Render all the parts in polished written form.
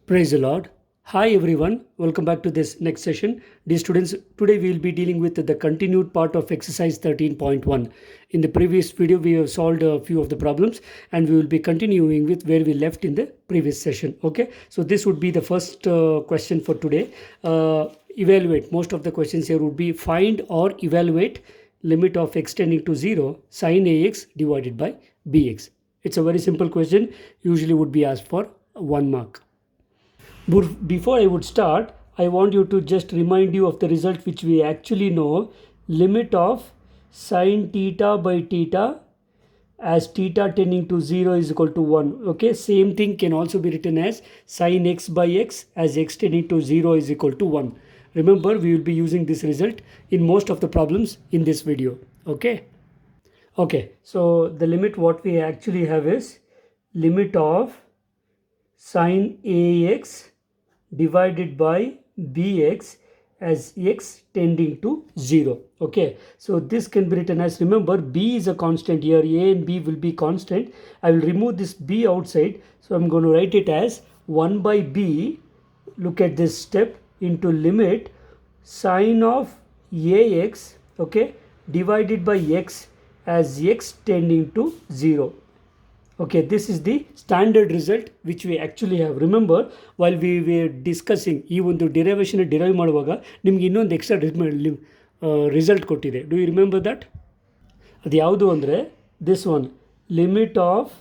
Praise the Lord. Hi everyone, welcome back to this next session. Dear students, today we will be dealing with the continued part of exercise 13.1. In the previous video, we have solved a few of the problems and we will be continuing with where we left in the previous session. Okay, so this would be the first question for today. Evaluate, most of the questions here would be find or evaluate limit of x tending to 0 sin ax divided by bx. It's a very simple question, usually would be asked for 1 mark. Before I would start, I want you to just remind you of the result which we actually know. Limit of sine theta by theta as theta tending to 0 is equal to 1. Okay, same thing can also be written as sine x by x as x tending to 0 is equal to 1. Remember, we will be using this result in most of the problems in this video. Okay, so the limit what we actually have is limit of sine ax divided by bx as x tending to 0. Okay, so this can be written as, remember, b is a constant here, a and b will be constant. I will remove this b outside, so I'm going to write it as 1 by b. Look at this step, into limit sine of ax, okay, divided by x as x tending to 0. Okay, this is the standard result which we actually have. Remember, while we were discussing ಈ ಒಂದು derivation derive ಮಾಡುವಾಗ ನಿಮ್ಗೆ ಇನ್ನೊಂದು extra result ಕೊಟ್ಟಿದೆ. Do you remember that? ಅದು ಯಾವುದು ಅಂದರೆ this one, limit of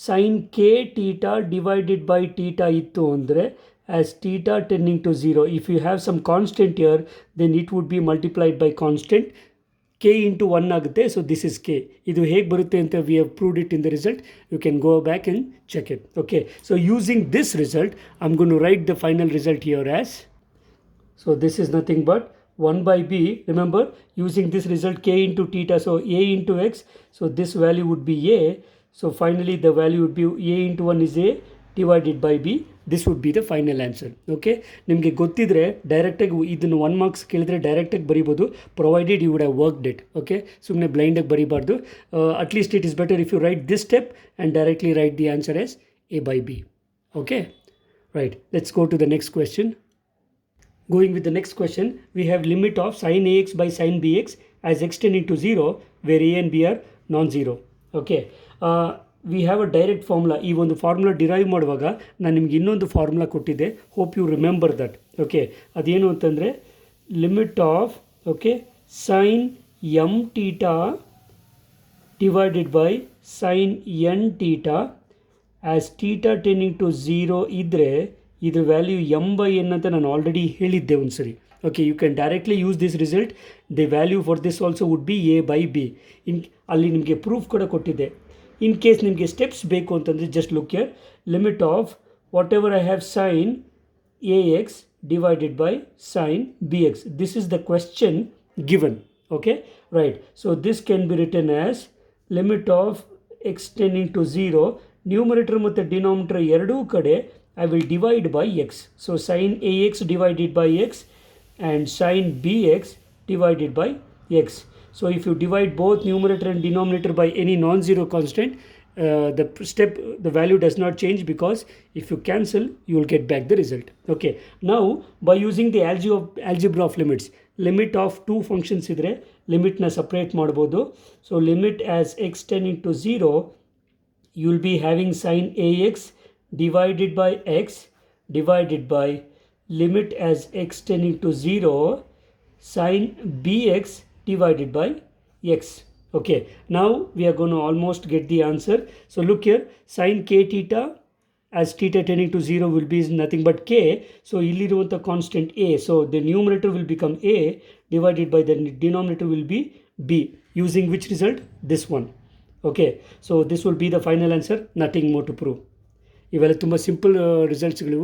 sine k theta divided by theta ಇತ್ತು ಅಂದರೆ as theta tending to 0. If you have some constant here then it would be multiplied by constant. k into 1 ಆಗುತ್ತೆ. So this is k. ಇದು ಹೇಗೆ ಬರುತ್ತೆ ಅಂತ we have proved it in the result. You can go back and check it. Okay, so using this result I am gonna to write the final result here as, so this is nothing but 1 by b. Remember, using this result k into theta, so a into x, so this value would be a. So finally the value would be a into 1 is a divided by b. This would be the final answer. Okay, ನಿಮಗೆ ಗೊತ್ತಿದ್ದರೆ ಡೈರೆಕ್ಟಾಗಿ ಇದನ್ನು 1 marks ಕೇಳಿದ್ರೆ ಡೈರೆಕ್ಟಾಗಿ ಬರೀಬೋದು, provided you would have worked it. Okay, ಸುಮ್ಮನೆ ಬ್ಲೈಂಡಾಗಿ ಬರೀಬಾರ್ದು. At least it is better if you write this step and directly write the answer as a by b. Okay, right, let's go to the next question. Going with the next question, we have limit of sin ax by sin bx as x tending to 0 where a and b are non-zero. Okay, we have a direct formula. ಈ ಒಂದು formula derive ಮಾಡುವಾಗ ನಾನು ನಿಮ್ಗೆ ಇನ್ನೊಂದು formula ಕೊಟ್ಟಿದ್ದೆ, hope you remember that. Okay, ಅದೇನು ಅಂತಂದರೆ limit of, okay, sine m theta divided by sine n theta as theta tending to 0 ಇದ್ದರೆ ಇದ್ರ ವ್ಯಾಲ್ಯೂ ಎಮ್ ಬೈ ಎನ್ ಅಂತ ನಾನು ಆಲ್ರೆಡಿ ಹೇಳಿದ್ದೆ ಒಂದು ಸರಿ. Okay, you can directly use this result. The value for this also would be a by b. ಅಲ್ಲಿ ನಿಮಗೆ proof ಕೂಡ ಕೊಟ್ಟಿದ್ದೆ. ಇನ್ ಕೇಸ್ ನಿಮಗೆ ಸ್ಟೆಪ್ಸ್ ಬೇಕು ಅಂತಂದರೆ just look here, limit of whatever I have sine a x divided by sine b x. This is the question given. Okay, right, so this can be written as limit of x tending to 0. Numerator ಮತ್ತು denominator ಎರಡೂ ಕಡೆ I will divide by x. So sin ax divided by x and sin bx divided by x. So if you divide both numerator and denominator by any non-zero constant, the value does not change, because if you cancel you will get back the result. Okay, now by using the algebra of limits, limit of two functions idre limit na separate madabodu. So limit as x tending to 0, you will be having sin ax divided by x divided by limit as x tending to 0 sin bx divided by x. Okay, now we are going to almost get the answer. So look here, sin k theta as theta tending to 0 will be nothing but k. So illiruvanta constant a, so the numerator will become a divided by the denominator will be b. Using which result? This one. Okay, so this will be the final answer, nothing more to prove. ಇವೆಲ್ಲ ತುಂಬ simple ರಿಸಲ್ಟ್ಸ್ಗಳು.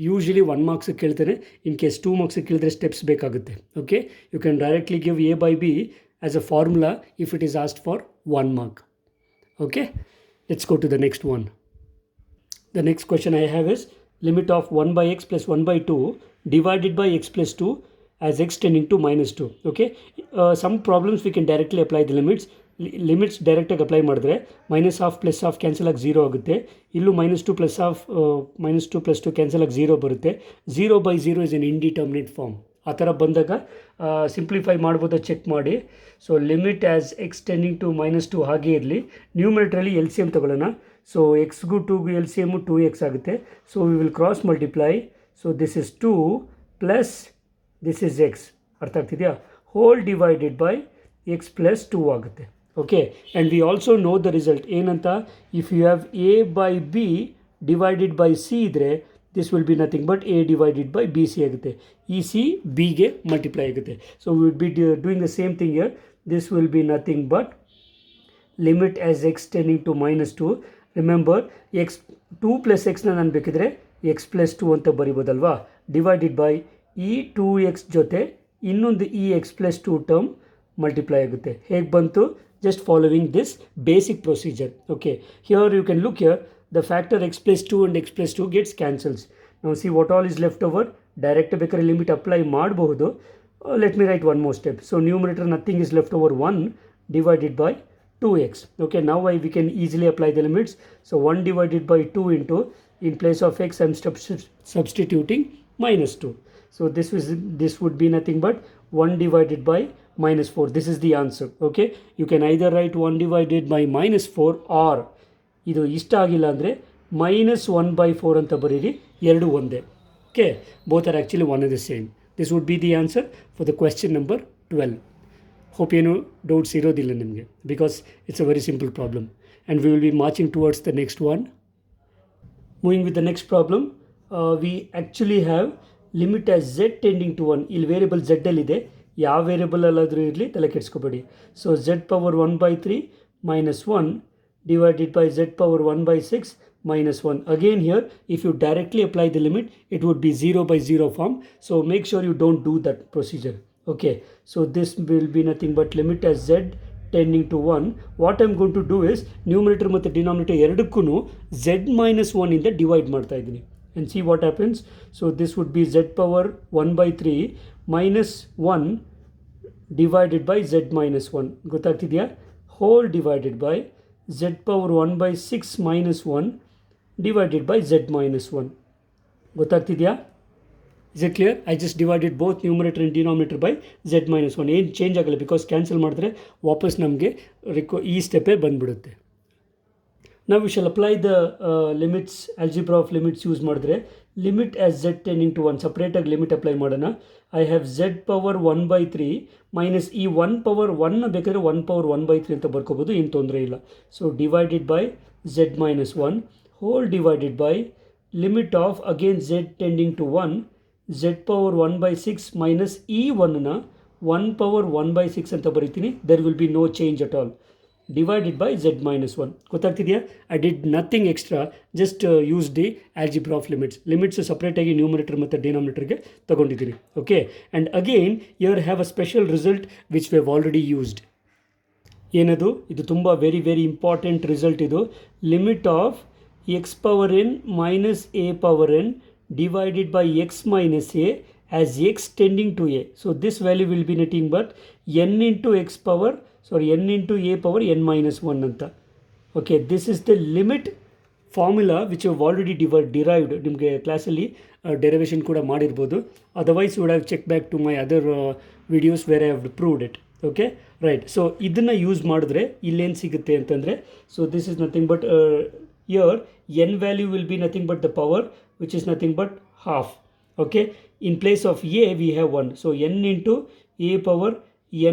Usually 1 ಮಾರ್ಕ್ಸಿಗೆ ಕೇಳ್ತಾನೆ. In case 2 ಮಾರ್ಕ್ಸಿಗೆ ಕೇಳಿದ್ರೆ steps ಬೇಕಾಗುತ್ತೆ. Okay, you can directly give a by b as a formula if it is asked for 1 mark. Okay, let's go to the next one. The next question I have is limit of 1 by x plus 1 by 2 divided by x plus 2 as x tending to -2. Okay, some problems we can directly apply the limits. Limits ಡೈರೆಕ್ಟಾಗಿ apply ಮಾಡಿದ್ರೆ minus half plus half cancel ಆಗಿ 0 ಆಗುತ್ತೆ. ಇಲ್ಲೂ -2 plus half -2 plus 2 cancel ಆಗಿ 0 ಬರುತ್ತೆ. 0/0 is N indeterminate form. ಆ ಥರ ಬಂದಾಗ ಸಿಂಪ್ಲಿಫೈ ಮಾಡ್ಬೋದು, ಚೆಕ್ ಮಾಡಿ. So limit as x tending to -2 ಹಾಗೆ ಇರಲಿ. ನ್ಯೂಮಿನೇಟ್ರಲ್ಲಿ ಎಲ್ ಸಿ ಎಮ್ ತೊಗೊಳ್ಳೋಣ. ಸೊ ಎಕ್ಸ್ಗೂ 2ಗೂ ಎಲ್ ಸಿ ಎಮ್ಮು 2x ಆಗುತ್ತೆ. So we will cross multiply. So this is 2 plus this is x, ಅರ್ಥ ಆಗ್ತಿದೆಯಾ? Whole divided by x plus 2 ಆಗುತ್ತೆ. Okay, and we also know the result ಏನಂತ. If you have a/b divided by c ಇದ್ದರೆ this will be nothing but a divided by b c ಆಗುತ್ತೆ. ಈ c ಬಿಗೆ multiply ಆಗುತ್ತೆ. So we will be doing the same thing here. This will be nothing but limit as x tending to -2. Remember x 2 plus ಎಕ್ಸ್ನ ನಾನು ಬೇಕಿದ್ರೆ X plus 2 ಅಂತ ಬರಿಬೋದಲ್ವಾ. Divided by ಈ 2x ಜೊತೆ ಇನ್ನೊಂದು ಈ ಎಕ್ಸ್ ಪ್ಲಸ್ 2 ಟರ್ಮ್ ಮಲ್ಟಿಪ್ಲೈ ಆಗುತ್ತೆ. ಹೇಗೆ ಬಂತು? Just following this basic procedure. Okay, here you can look here the factor x plus 2 and x plus 2 gets cancels. Now see what all is left over. Direct ಬೇಕಾದ್ರೆ limit apply ಮಾಡಬಹುದು. Let me right one more step. So numerator nothing is left over 1 divided by 2x. Okay, now we can easily apply the limits. So 1 divided by 2 into, in place of x I am substituting -2. So this would be nothing but 1 divided by -4. This is the answer. Okay, you can either write 1 divided by -4 or ಇದು ಇಷ್ಟ ಆಗಿಲ್ಲ ಅಂದರೆ -1/4 ಅಂತ ಬರೀರಿ, ಎರಡು ಒಂದೇ. Okay, both are actually one of the same. This would be the answer for the question number 12. Hope ಏನು doubts ಇರೋದಿಲ್ಲ ನಿಮಗೆ, because it's a very simple problem. And we will be marching towards the next one. Moving with the next problem, we actually have limit as z tending to 1. ಇಲ್ಲಿ variable z ಅಲ್ಲಿದೆ, ಯಾವ ವೇರಿಯಬಲಲ್ಲಾದರೂ ಇರಲಿ ತಲೆ ಕೆಡಿಸ್ಕೋಬೇಡಿ. So z⁻1/3 -1 divided by z⁻1/6 -1. Again here, if you directly apply the limit, it would be 0/0 form. So make sure you don't do that procedure. Okay, so this will be nothing but limit as z tending to 1. What I'm going to do is numerator ಮತ್ತು denominator ಎರಡಕ್ಕೂ z-1 ಇಂದ divide ಮಾಡ್ತಾ ಇದ್ದೀನಿ. And see what happens. So this would be z⁻1/3 -1 divided by z-1. ಗೊತ್ತಾಗ್ತಿದೆಯಾ? Whole divided by z⁻1/6 -1 divided by z-1. ಗೊತ್ತಾಗ್ತಿದೆಯಾ? Is it clear? I just divided both numerator and denominator by z-1. ಏನು change ಆಗಲ್ಲ, because cancel ಮಾಡಿದ್ರೆ ವಾಪಸ್ ನಮಗೆ ಈ ಸ್ಟೆಪ್ಪೇ ಬಂದುಬಿಡುತ್ತೆ. ನಾವು we shall apply the limits, algebra of limits use ಮಾಡಿದ್ರೆ limit as z tending to 1 ಸಪ್ರೇಟಾಗಿ ಲಿಮಿಟ್ ಅಪ್ಲೈ ಮಾಡೋಣ. ಐ ಹ್ಯಾವ್ z⁻1/3 ಮೈನಸ್ ಈ 1/1 ಬೇಕಾದರೆ 1/1/3 ಅಂತ ಬರ್ಕೋಬೋದು, ಏನು ತೊಂದರೆ ಇಲ್ಲ. So divided by z-1 whole divided by limit of again z tending to 1 z⁻1/6 minus ಈ 1ನ 1/1/6 ಅಂತ ಬರೀತೀನಿ. There will be no change at all. Divided by z-1. ಗೊತ್ತಾಗ್ತಿದೆಯಾ? I did nothing extra, just use the algebra of limits. Limits ಸಪ್ರೇಟಾಗಿ numerator ಮತ್ತು ಡಿನಾಮಿನೇಟರ್ಗೆ ತೊಗೊಂಡಿದ್ದೀನಿ. Okay, and again here have a special result which we have already used. ಏನದು? ಇದು ತುಂಬ very very important result ಇದು. Limit of x⁻n minus a⁻n divided by x minus a as x tending to a. So this value will be nothing but n into n into a power n minus 1 anta. Okay, this is the limit formula which you have already derived. ನಿಮಗೆ ಕ್ಲಾಸಲ್ಲಿ derivation ಕೂಡ ಮಾಡಿರ್ಬೋದು. Otherwise you would have check back to my other videos where I have proved it. Okay, right. So ಇದನ್ನು use ಮಾಡಿದ್ರೆ ಇಲ್ಲೇನು ಸಿಗುತ್ತೆ ಅಂತಂದರೆ, so this is nothing but here n value will be nothing but the power which is nothing but half. Okay, in place of a we have 1, so n into a power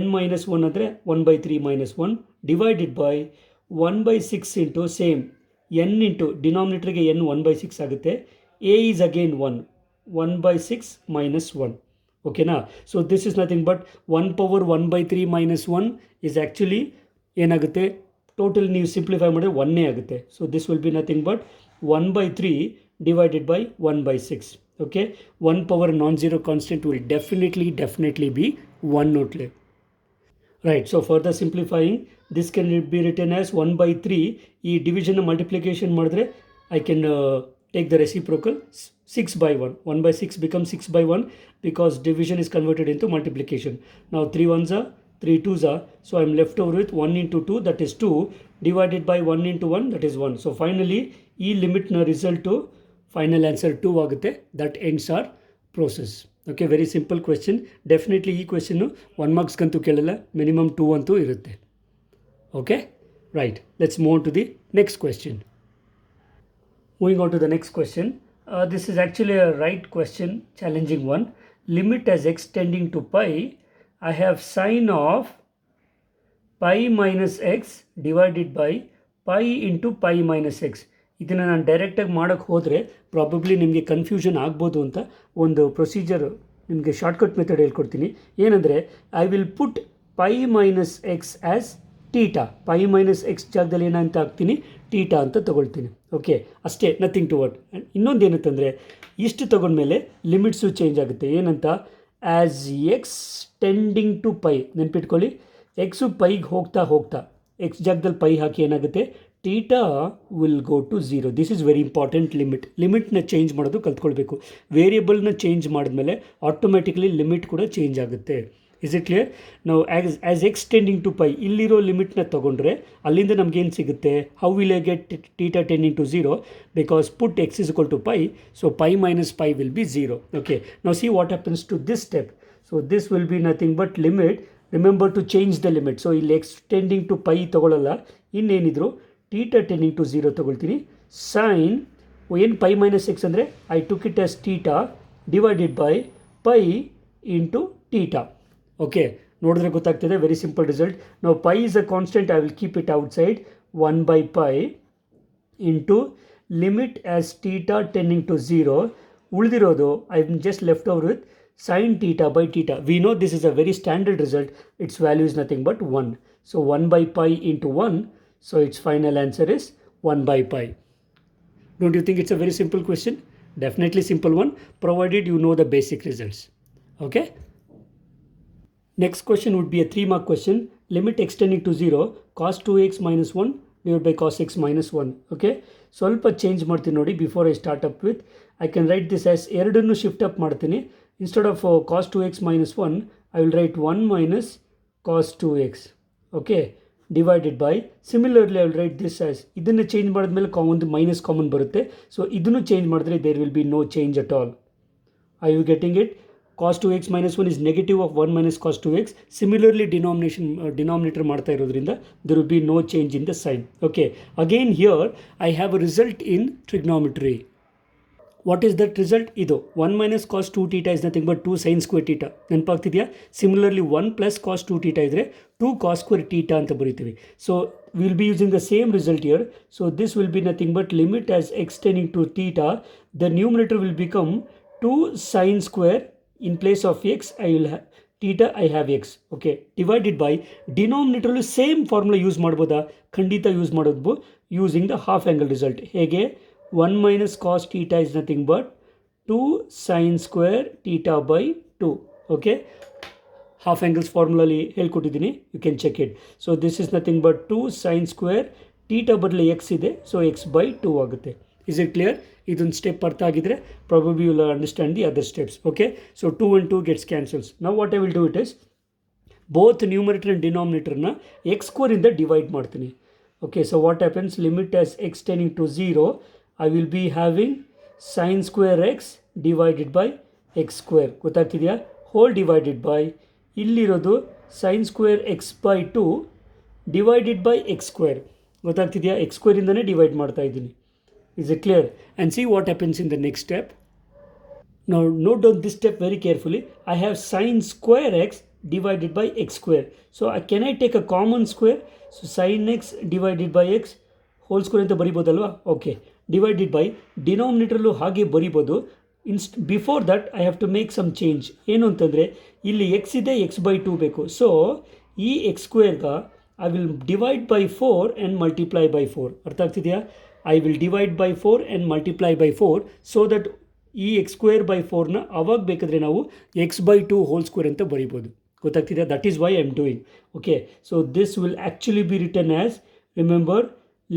n minus 1 andre 1/3 minus 1 divided by 1/6 into same n into denominator ge n 1/6 ಆಗುತ್ತೆ. a is again 1/6 minus 1. Okay na? So this is nothing but 1/1/3 minus 1 is actually ಏನಾಗುತ್ತೆ, total ನೀವು simplify ಮಾಡಿದ್ರೆ 1 ಆಗುತ್ತೆ. So this will be nothing but 1/3 divided by 1/6. Okay, 1 power non zero constant will definitely B 1 only. Right. So further simplifying this can be written as 1/3. ಈ ಡಿವಿಷನ್ನ multiplication ಮಾಡಿದ್ರೆ I can take the reciprocal 6/1. 1/6 becomes 6/1 because division is converted into multiplication. Now 3 ones are 3 2s are, so I'm left over with 1 into 2, that is 2, divided by 1 into 1, that is 1. So finally ಈ ಲಿಮಿಟ್ನ result final answer 2 ಆಗುತ್ತೆ. That ends our process. Okay, very simple question. Definitely ಈ ಕ್ವೆಶ್ಚನ್ನು 1 ಮಾರ್ಕ್ಸ್ಗಂತೂ ಕೇಳಲ್ಲ, minimum 2 ಅಂತೂ ಇರುತ್ತೆ. Okay, right. Let's move to the next question. Moving on to the next question. This is actually a right question, challenging one. Limit as x tending to pi, I have sine of pi minus x divided by pi into pi minus x. ಇದನ್ನು ನಾನು ಡೈರೆಕ್ಟಾಗಿ ಮಾಡೋಕ್ಕೆ ಹೋದರೆ probably ನಿಮಗೆ confusion ಆಗ್ಬೋದು ಅಂತ ಒಂದು procedure ನಿಮಗೆ ಶಾರ್ಟ್ಕಟ್ ಮೆಥಡ್ ಹೇಳ್ಕೊಡ್ತೀನಿ. ಏನಂದರೆ, I will put pi minus x as theta. Pi minus x ಜಾಗದಲ್ಲಿ ಏನಂತ ಹಾಕ್ತೀನಿ, ಟೀಟಾ ಅಂತ ತೊಗೊಳ್ತೀನಿ. ಓಕೆ, ಅಷ್ಟೇ, ನಥಿಂಗ್ ಟು ವರ್ಡ್. ಇನ್ನೊಂದು ಏನಂತಂದರೆ, ಇಷ್ಟು ತೊಗೊಂಡ್ಮೇಲೆ ಲಿಮಿಟ್ಸು ಚೇಂಜ್ ಆಗುತ್ತೆ. ಏನಂತ, as x tending to pi. ನೆನ್ಪಿಟ್ಕೊಳ್ಳಿ, ಎಕ್ಸು ಪೈಗೆ ಹೋಗ್ತಾ ಹೋಗ್ತಾ ಎಕ್ಸ್ ಜಾಗದಲ್ಲಿ ಪೈ ಹಾಕಿ ಏನಾಗುತ್ತೆ, theta will go to 0. This is very important. ಲಿಮಿಟ್ನ ಚೇಂಜ್ ಮಾಡೋದು ಕಲ್ತ್ಕೊಳ್ಬೇಕು. ವೇರಿಯಬಲ್ನ ಚೇಂಜ್ ಮಾಡಿದ್ಮೇಲೆ ಆಟೋಮೆಟಿಕ್ಲಿ ಲಿಮಿಟ್ ಕೂಡ ಚೇಂಜ್ ಆಗುತ್ತೆ. Is it clear? ನಾವು as x tending to pi ಇಲ್ಲಿರೋ ಲಿಮಿಟ್ನ ತೊಗೊಂಡ್ರೆ ಅಲ್ಲಿಂದ ನಮಗೇನು ಸಿಗುತ್ತೆ, how will I get theta tending to 0? Because put x is equal to pi, so pi minus pi will be 0. Okay, ನಾವು see what happens to this step. So this will be nothing but limit. Remember to change the limit. So ಇಲ್ಲಿ x tending to pi ತೊಗೊಳ್ಳಲ್ಲ, ಇನ್ನೇನಿದ್ರು theta tending to 0 ತೊಗೊಳ್ತೀನಿ. Sine ಏನು pi minus x ಅಂದರೆ I took it as theta divided by pi into theta. Okay, ನೋಡಿದ್ರೆ ಗೊತ್ತಾಗ್ತದೆ, very simple result. ನಾವು pi is a constant, I will keep it outside. 1 by pi into limit as theta tending to 0. ಉಳಿದಿರೋದು I am just left over with sin theta by theta. We know this is a very standard result. Its value is nothing but 1. So 1 by pi into 1. So its final answer is 1 by pi. Don't you think it's a very simple question? Definitely simple one, provided you know the basic results. Okay. Next question would be a 3-mark question. Limit x tending to 0, cos 2x minus 1 divided by cos x minus 1. Okay. ಸ್ವಲ್ಪ change ಮಾಡ್ತೀನಿ ನೋಡಿ. Before I start up with, I can write this as ಎರಡನ್ನು shift up ಮಾಡ್ತೀನಿ. Instead of cos 2x minus 1, I will write 1 minus cos 2x. Okay, divided by, similarly I will write this as, ಇದನ್ನು change ಮಾಡಿದ್ಮೇಲೆ ಒಂದು minus common ಬರುತ್ತೆ. So ಇದನ್ನು change ಮಾಡಿದ್ರೆ there will be no change at all. Are you getting it? Cos 2x minus 1 is negative of 1 minus cos 2x. Similarly denominator ಮಾಡ್ತಾ ಇರೋದ್ರಿಂದ there will be no change in the sign. Okay, again here I have a result in trigonometry. What is that result? ಇದು 1 minus cos 2 theta is nothing but 2 sin square theta. ನೆನಪಾಗ್ತಿದೆಯಾ? Similarly 1 plus cos 2 theta ಇದ್ದರೆ 2 cos square theta ಅಂತ ಬರೀತೀವಿ. ಸೊ we will be using the same result here. So this will be nothing but limit as x tending to theta. The numerator will become 2 sin square. In place of x I will have theta, I have x. Okay, divided by denominator same formula use ಮಾಡ್ಬೋದಾ? ಖಂಡಿತ use ಮಾಡೋದು, using the half angle result. ಹೇಗೆ? 1 minus cos theta is nothing but 2 sin square theta by 2. Okay, half angles formula ಹೇಳ್ಕೊಟ್ಟಿದ್ದೀನಿ, you can check it. So this is nothing but 2 sin square theta ಬದಲು x ಇದೆ, so x by 2 ಆಗುತ್ತೆ. Is it clear? ಇದೊಂದು step ಅರ್ಥ ಆಗಿದ್ರೆ probably you will understand the other steps. Okay, so 2 and 2 gets cancels. Now what I will do it is, both numerator and denominator na x square ಇಂದ divide ಮಾಡ್ತೀನಿ. Okay, so what happens, limit as x tending to 0, I will be having sin square x divided by x square. ಗೊತ್ತಾಗ್ತಿದೆಯಾ? Whole divided by, ಇಲ್ಲಿರೋದು sin square x by 2 divided by x square. ಗೊತ್ತಾಗ್ತಿದೆಯಾ? x square ಇಂದನೇ divide ಮಾಡ್ತಾ ಇದ್ದೀನಿ. Is it clear? And see what happens in the next step. Now note down this step very carefully. I have sin square x divided by x square. So can I take a common square? So sin x divided by x whole square ಅಂತ ಬರಿಬೋದಲ್ವಾ? Okay, divided by ಡಿನಾಮಿನೇಟರ್ಲು ಹಾಗೆ ಬರಿಬೋದು. Before that I have to make some change. ಏನು ಅಂತಂದರೆ, ಇಲ್ಲಿ X ಇದೆ, X by 2 ಬೇಕು. ಸೊ ಈ ಎಕ್ಸ್ ಸ್ಕ್ವೇರ್ಗ I will divide by 4 and multiply by 4. ಅರ್ಥ ಆಗ್ತಿದೆಯಾ? I will divide by 4 and multiply by 4 so that ಈ ಎಕ್ಸ್ ಸ್ಕ್ವೇರ್ ಬೈ 4ನ ಅವಾಗ ಬೇಕಾದರೆ ನಾವು ಎಕ್ಸ್ ಬೈ 2 ಹೋಲ್ ಸ್ಕ್ವೇರ್ ಅಂತ ಬರಿಬೋದು. ಗೊತ್ತಾಗ್ತಿದೆಯಾ? That is why I am doing. Okay, so this will actually be return as, remember,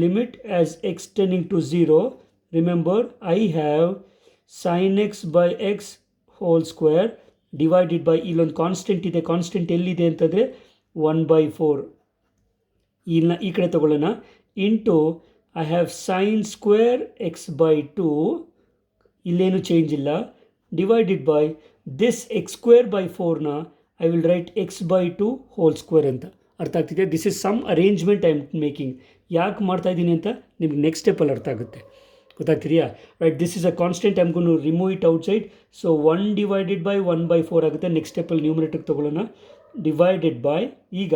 limit as x tending to 0. Remember, I have sin x by x whole square divided by, ಇಲ್ಲೊಂದು constant ಇದೆ. Constant ಎಲ್ಲಿದೆ ಅಂತಂದರೆ 1/4 ಈ ಕಡೆ ತಗೊಳ್ಳೋಣ into I have sine square x by 2 ಇಲ್ಲೇನು change ಇಲ್ಲ divided by this x square by 4ನ I will write x by 2 whole square ಅಂತ. ಅರ್ಥ ಆಗ್ತಿದೆ? This is some arrangement I am making. ಯಾಕೆ ಮಾಡ್ತಾ ಇದ್ದೀನಿ ಅಂತ ನಿಮ್ಗೆ ನೆಕ್ಸ್ಟ್ ಸ್ಟೆಪ್ಪಲ್ಲಿ ಅರ್ಥ ಆಗುತ್ತೆ. ಗೊತ್ತಾಗ್ತಿದೆಯಾ? Right, this is a constant, I am gonna to remove it outside. So 1 divided by 1/4 ಆಗುತ್ತೆ. ನೆಕ್ಸ್ಟ್ ಸ್ಟೆಪ್ಪಲ್ಲಿ ನ್ಯೂಮರೇಟರ್ಗೆ ತೊಗೊಳ್ಳೋಣ. ಡಿವೈಡೆಡ್ ಬೈ, ಈಗ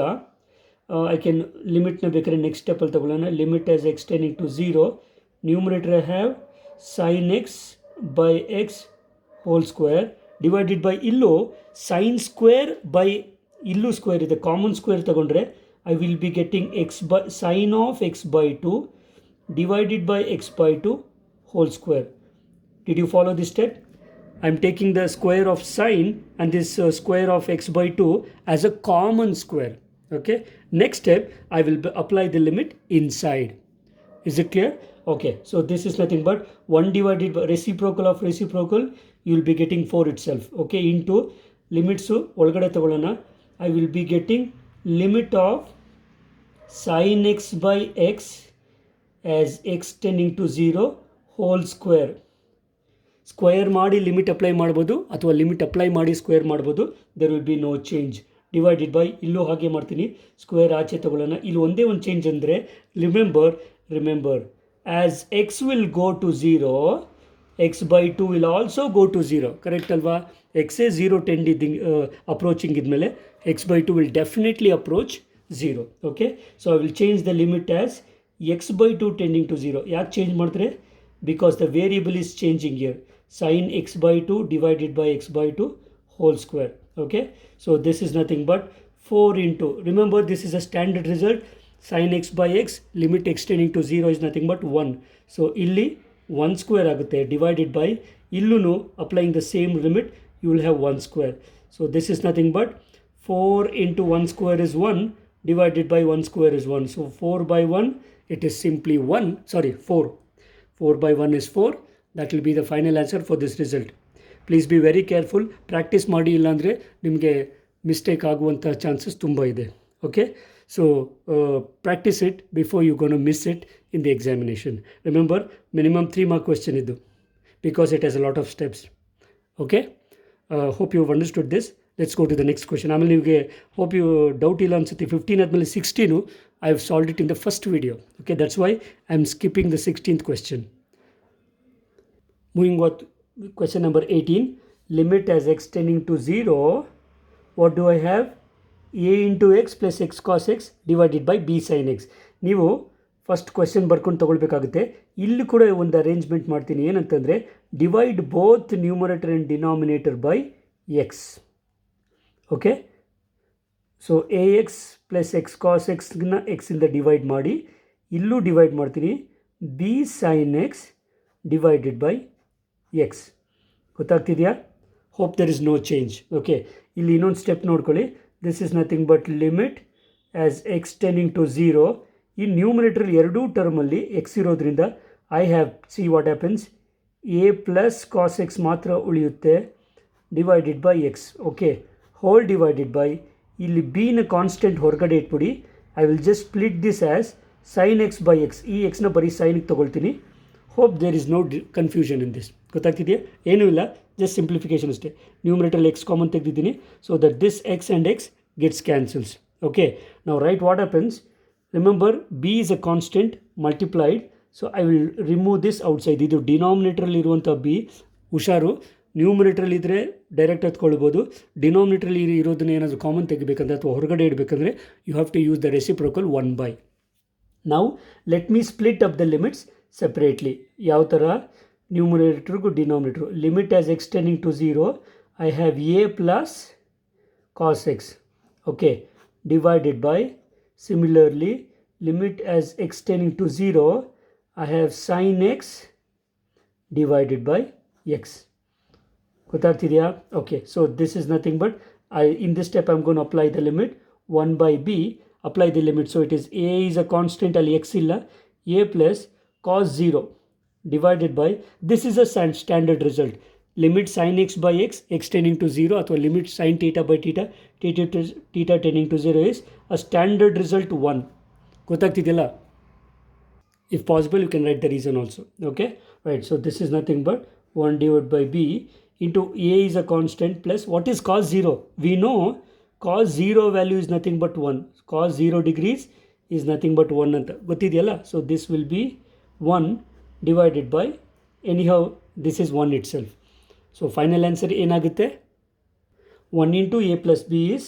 ಐ ಕ್ಯಾನ್ ಲಿಮಿಟ್ನ ಬೇಕಾದ್ರೆ ನೆಕ್ಸ್ಟ್ ಸ್ಟೆಪ್ಪಲ್ಲಿ ತೊಗೊಳ್ಳೋಣ. Limit as x tending to 0, numerator I have sine x by x whole square divided by ಇಲ್ಲೂ ಸೈನ್ ಸ್ಕ್ವೇರ್ ಬೈ ಇಲ್ಲೂ ಸ್ಕ್ವೇರ್ ಇದೆ, ಕಾಮನ್ ಸ್ಕ್ವೇರ್ ತಗೊಂಡ್ರೆ I will be getting x by sine of x by 2 divided by x by 2 whole square. Did you follow this step? I am taking the square of sine and this square of x by 2 as a common square. Okay. Next step, I will apply the limit inside. Is it clear? Okay. So this is nothing but 1 divided by reciprocal of reciprocal, you will be getting 4 itself. Okay. Into limits olgade tagolana, I will be getting limit of sin x by x as x tending to 0 whole square. Square ಮಾಡಿ limit apply ಮಾಡ್ಬೋದು ಅಥವಾ limit apply ಮಾಡಿ square ಮಾಡ್ಬೋದು. There will be no change. Divided by ಇಲ್ಲೂ ಹಾಗೆ ಮಾಡ್ತೀನಿ, square ಆಚೆ ತಗೊಳ್ಳೋಣ. ಇಲ್ಲಿ ಒಂದೇ ಒಂದು ಚೇಂಜ್ ಅಂದರೆ remember as x will go to 0 x by 2 will also go to 0. Correct ಅಲ್ವಾ? ಎಕ್ಸೇ 0 ಅಪ್ರೋಚಿಂಗ್ ಇದ್ಮೇಲೆ x by 2 will definitely approach 0. Okay, so I will change the limit as x by 2 tending to 0. ಯಾಕೆ change ಮಾಡ್ತಾರೆ? Because the variable is changing here. Sine x by 2 divided by x by 2 whole square. Okay, so this is nothing but 4 into, remember this is a standard result. Sine x by x limit x tending to 0 is nothing but 1. So ಇಲ್ಲಿ 1 square ಆಗುತ್ತೆ. Divided by ಇಲ್ಲೂ applying the same limit you will have 1 square. So this is nothing but 4 into 1 square is 1 divided by 1 square is 1. So 4 by 1, it is simply 4. 4 by 1 is 4. That will be the final answer for this result. Please be very careful. Practice ಮಾಡಿ ಇಲ್ಲ ಅಂದರೆ ನಿಮಗೆ mistake ಆಗುವಂಥ chances ತುಂಬ ಇದೆ. Okay, so practice it before you gonna miss it in the examination. Remember, minimum 3 mark question ಇದು, because it has a lot of steps. Okay, hope you understood this. Let's go to the next question. ಆಮೇಲೆ ನಿಮಗೆ hope you doubt ಇಲ್ಲ ಅನ್ಸುತ್ತೆ. 15 ಆದಮೇಲೆ 16 I have solved it in the first video. Okay, that's why I am skipping the 16th question. Moving on to question number 18. Limit as x tending to 0. What do I have? a into x plus x cos x divided by b sin x. ನೀವು first question ಬರ್ಕೊಂಡು ತೊಗೊಳ್ಬೇಕಾಗುತ್ತೆ. ಇಲ್ಲಿ ಕೂಡ ಒಂದು arrangement ಮಾಡ್ತೀನಿ. ಏನಂತಂದರೆ divide both numerator and denominator by x. Okay, so a x plus x cos ಎಕ್ಸ್ನ ಎಕ್ಸಿಂದ ಡಿವೈಡ್ ಮಾಡಿ, ಇಲ್ಲೂ ಡಿವೈಡ್ ಮಾಡ್ತೀನಿ b sine x divided by x. ಗೊತ್ತಾಗ್ತಿದೆಯಾ? Hope there is no change. Okay, ಇಲ್ಲಿ ಇನ್ನೊಂದು ಸ್ಟೆಪ್ ನೋಡ್ಕೊಳ್ಳಿ. This is nothing but limit as x tending to 0. ಈ ನ್ಯೂಮರೇಟರ್ ಎರಡೂ ಟರ್ಮಲ್ಲಿ ಎಕ್ಸ್ ಇರೋದ್ರಿಂದ I have C what happens, a plus cos x ಮಾತ್ರ ಉಳಿಯುತ್ತೆ divided by x. Okay, whole divided by ಇಲ್ಲಿ ಬಿನ ಕಾನ್ಸ್ಟೆಂಟ್ ಹೊರಗಡೆ ಇಟ್ಬಿಡಿ. I will just split this as sine x by x. ಈ ಎಕ್ಸ್ನ ಬರೀ ಸೈನಿಗೆ ತೊಗೊಳ್ತೀನಿ. Hope there is no confusion in this. ಗೊತ್ತಾಗ್ತಿದೆಯಾ? ಏನೂ ಇಲ್ಲ, ಜಸ್ಟ್ ಸಿಂಪ್ಲಿಫಿಕೇಷನ್ ಅಷ್ಟೇ. ನ್ಯೂಮರೇಟರ್ ಎಕ್ಸ್ ಕಾಮನ್ ತೆಗೆದಿದ್ದೀನಿ, so that this x and x gets cancels. Okay, ನಾವು right what happens. Remember, b is a constant multiplied, so I will remove this outside. ಇದು ಡಿನಾಮಿನೇಟ್ರಲ್ಲಿ ಇರುವಂಥ B. ಹುಷಾರು, ನ್ಯೂಮರೇಟ್ರಲ್ಲಿದ್ದರೆ direct ಹತ್ಕೊಳ್ಬೋದು. ಡಿನಾಮಿನೇಟ್ರಲ್ಲಿ ಇರೋದನ್ನ ಏನಾದರೂ common ತೆಗಿಬೇಕಂದ್ರೆ ಅಥವಾ ಹೊರಗಡೆ ಇಡಬೇಕಂದ್ರೆ you have to use the reciprocal 1/. ನಾವು let me split up the limits separately. ಯಾವ ಥರ? ನ್ಯೂಮರೇಟ್ರಿಗೂ denominator. Limit as x tending to 0 I have a plus cos x. Okay, divided by similarly limit as x tending to 0 I have sine x divided by x. ಗೊತ್ತಾಗ್ತಿದೆಯಾ? Okay, so this is nothing but in this step I'm going to apply the limit 1/b. Apply the limit, so it is a is a constant, ಅಲ್ಲಿ x ಇಲ್ಲ, a plus cos 0 divided by, this is a standard result. Limit sine x by x x tending to zero ಅಥವಾ limit sine theta by theta theta tending to zero is a standard result 1. ಗೊತ್ತಾಗ್ತಿದೆಯಲ್ಲ? If possible, you can write the reason also. Okay, right. So this is nothing but 1 divided by b into a is a constant plus what is cos 0? We know cos 0 value is nothing but 1. Cos 0 degrees is nothing but 1 anta gottidiyalla. So this will be 1 divided by, anyhow this is 1 itself. So final answer enagutte 1 into a plus b is,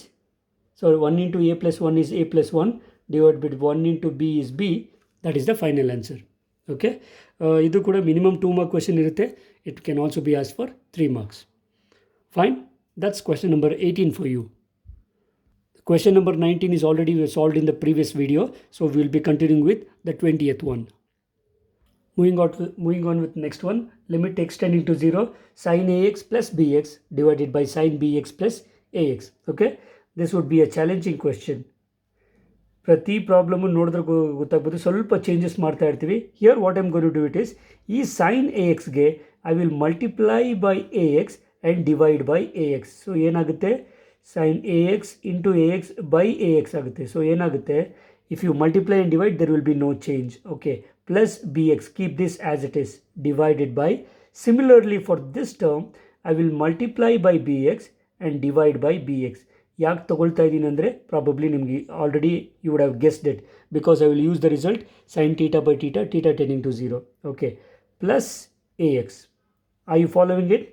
so 1 into a plus 1 is a plus 1 divided by 1 into b is b. That is the final answer. Okay, ಇದು ಕೂಡ minimum 2 mark question ಇರುತ್ತೆ. It can also be asked for 3 marks. Fine, that's question number 18 for you. Question number 19 is already solved in the previous video, so we will be continuing with the 20th one. Moving on with next one. Limit x tending to 0 sin ax plus bx divided by sin bx plus ax. Okay, this would be a challenging question. ಪ್ರತಿ problem ನೋಡಿದ್ರೆ ಗೊತ್ತಾಗ್ಬೋದು, ಸ್ವಲ್ಪ changes ಮಾಡ್ತಾ ಇರ್ತೀವಿ. Here what I'm going to do it is, ಈ sine a ಎಕ್ಸ್ಗೆ I will multiply by a x and divide by a x. So ಏನಾಗುತ್ತೆ, sine a x into a x by a x ಆಗುತ್ತೆ. So ಏನಾಗುತ್ತೆ, if you multiply and divide there will be no change. Okay, plus b x, keep this as it is, divided by, similarly for this term I will multiply by b x and divide by b x. ಯಾಕೆ ತೊಗೊಳ್ತಾ ಇದ್ದೀನಿ ಅಂದರೆ probably ನಿಮಗೆ already you would have guessed it, because I will use the result sine theta by theta theta tending to 0. Okay, plus a x. Are you following it?